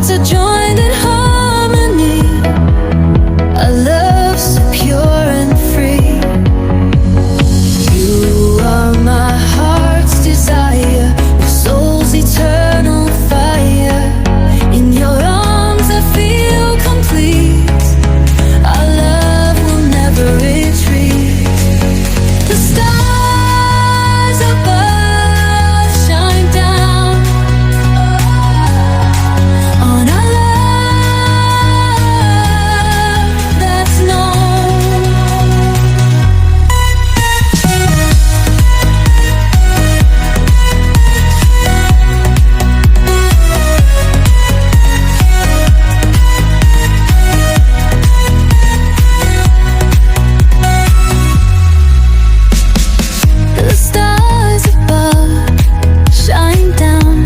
hearts are joined in harmony, a love so pure and free. You are my heart's desire, your soul's eternal fire. In your arms I feel complete, our love will never retreat. The stars above shine down on our love that's known. The stars above shine down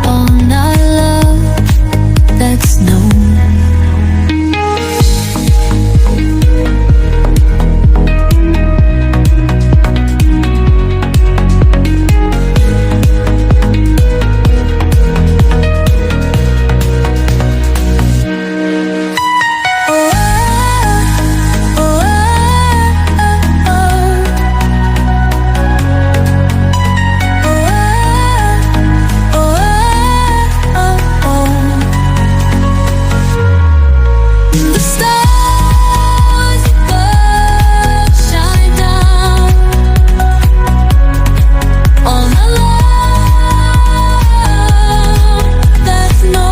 on our love that's known. The stars above shine down on our love that's known.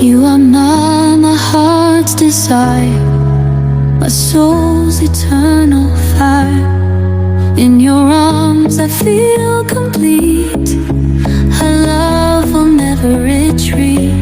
You are my heart's desire, my soul's eternal fire. In your arms I feel complete, our love will never retreat.